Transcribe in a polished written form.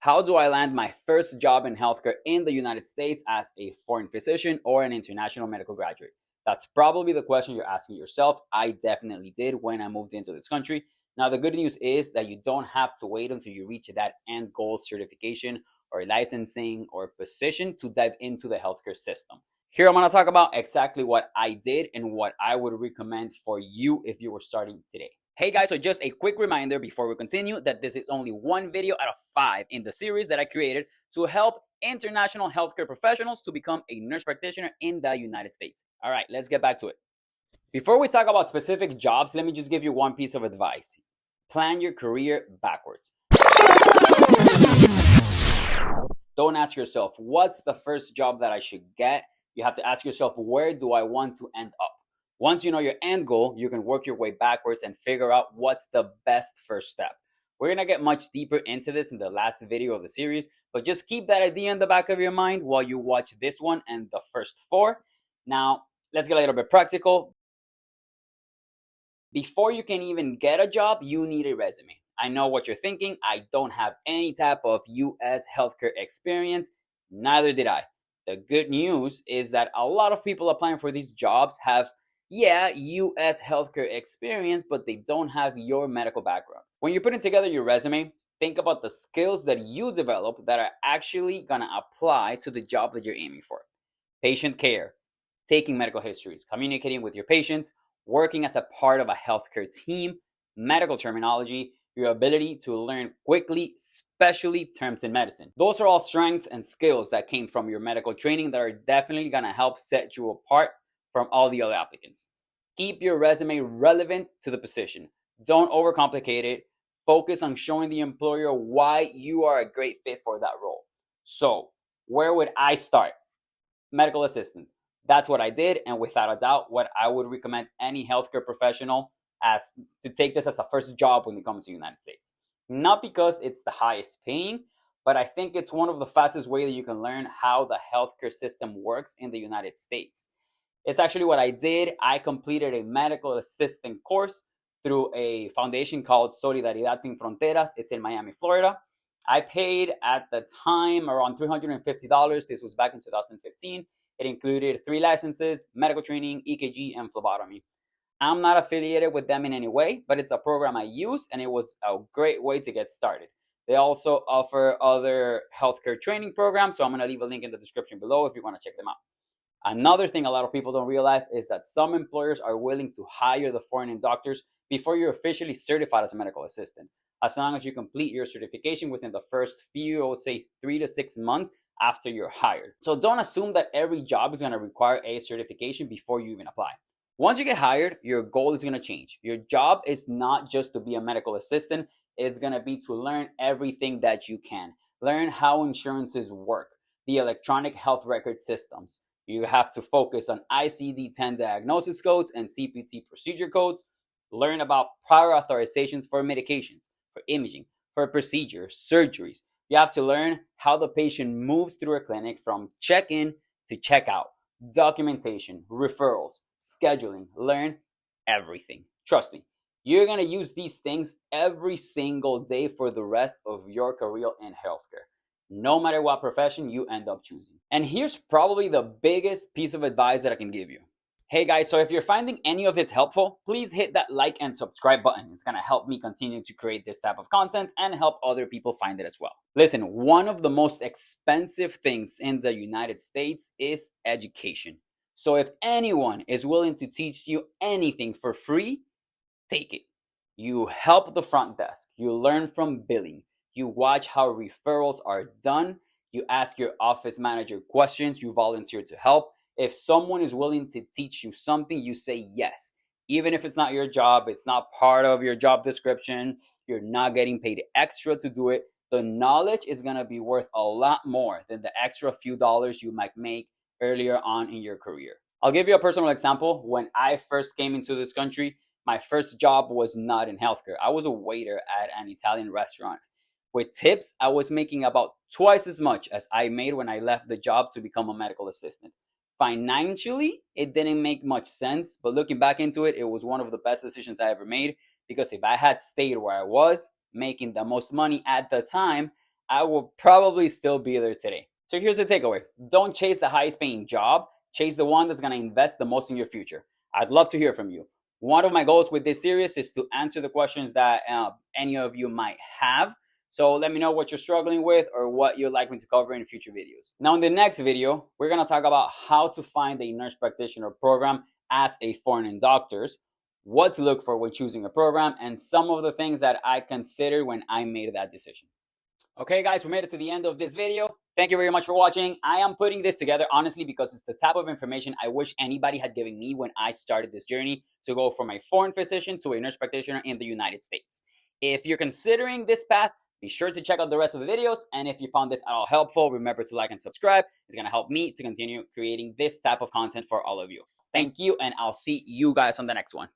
How do I land my first job in healthcare in the United States as a foreign physician or an international medical graduate? That's probably the question you're asking yourself. I definitely did when I moved into this country. Now, the good news is that you don't have to wait until you reach that end goal certification or licensing or position to dive into the healthcare system. Here, I'm going to talk about exactly what I did and what I would recommend for you if you were starting today. Hey guys, so just a quick reminder before we continue that this is only one video out of 5 in the series that I created to help international healthcare professionals to become a nurse practitioner in the United States. All right, let's get back to it. Before we talk about specific jobs, let me just give you one piece of advice. Plan your career backwards. Don't ask yourself, what's the first job that I should get? You have to ask yourself, where do I want to end up? Once you know your end goal, you can work your way backwards and figure out what's the best first step. We're going to get much deeper into this in the last video of the series, but just keep that idea in the back of your mind while you watch this one and the first 4. Now, let's get a little bit practical. Before you can even get a job, you need a resume. I know what you're thinking. I don't have any type of US healthcare experience. Neither did I. The good news is that a lot of people applying for these jobs have US healthcare experience, but they don't have your medical background. When you're putting together your resume, think about the skills that you develop that are actually going to apply to the job that you're aiming for. Patient care, taking medical histories, communicating with your patients, working as a part of a healthcare team, medical terminology, your ability to learn quickly, especially terms in medicine. Those are all strengths and skills that came from your medical training that are definitely going to help set you apart from all the other applicants. Keep your resume relevant to the position. Don't overcomplicate it. Focus on showing the employer why you are a great fit for that role. So, where would I start? Medical assistant. That's what I did, and without a doubt, what I would recommend any healthcare professional as to take this as a first job when they come to the United States. Not because it's the highest paying, but I think it's one of the fastest ways that you can learn how the healthcare system works in the United States. It's actually what I did. I completed a medical assistant course through a foundation called Solidaridad Sin Fronteras. It's in Miami, Florida. I paid at the time around $350. This was back in 2015. It included 3 licenses, medical training, EKG, and phlebotomy. I'm not affiliated with them in any way, but it's a program I use, and it was a great way to get started. They also offer other healthcare training programs, so I'm going to leave a link in the description below if you want to check them out. Another thing a lot of people don't realize is that some employers are willing to hire the foreign doctors before you're officially certified as a medical assistant, as long as you complete your certification within the first few, I would say 3 to 6 months after you're hired. So don't assume that every job is going to require a certification before you even apply. Once you get hired, your goal is going to change. Your job is not just to be a medical assistant. It's going to be to learn everything that you can. Learn how insurances work, the electronic health record systems. You have to focus on ICD-10 diagnosis codes and CPT procedure codes. Learn about prior authorizations for medications, for imaging, for procedures, surgeries. You have to learn how the patient moves through a clinic from check-in to check-out, documentation, referrals, scheduling. Learn everything. Trust me, you're going to use these things every single day for the rest of your career in healthcare, no matter what profession you end up choosing. And here's probably the biggest piece of advice that I can give you. Hey guys, so if you're finding any of this helpful, please hit that like and subscribe button. It's going to help me continue to create this type of content and help other people find it as well. Listen, one of the most expensive things in the United States is education. So if anyone is willing to teach you anything for free, take it. You help the front desk. You learn from billing. You watch how referrals are done. You ask your office manager questions. You volunteer to help. If someone is willing to teach you something, you say yes. Even if it's not your job, it's not part of your job description, you're not getting paid extra to do it, the knowledge is going to be worth a lot more than the extra few dollars you might make earlier on in your career. I'll give you a personal example. When I first came into this country, my first job was not in healthcare. I was a waiter at an Italian restaurant. With tips, I was making about twice as much as I made when I left the job to become a medical assistant. Financially, it didn't make much sense, but looking back into it, it was one of the best decisions I ever made, because if I had stayed where I was, making the most money at the time, I will probably still be there today. So here's the takeaway. Don't chase the highest paying job. Chase the one that's going to invest the most in your future. I'd love to hear from you. One of my goals with this series is to answer the questions that any of you might have. So let me know what you're struggling with or what you'd like me to cover in future videos. Now in the next video, we're going to talk about how to find a nurse practitioner program as a foreign doctors, what to look for when choosing a program, and some of the things that I considered when I made that decision. Okay, guys, we made it to the end of this video. Thank you very much for watching. I am putting this together, honestly, because it's the type of information I wish anybody had given me when I started this journey to go from a foreign physician to a nurse practitioner in the United States. If you're considering this path, be sure to check out the rest of the videos. And if you found this at all helpful, remember to like and subscribe. It's going to help me to continue creating this type of content for all of you. Thank you, and I'll see you guys on the next one.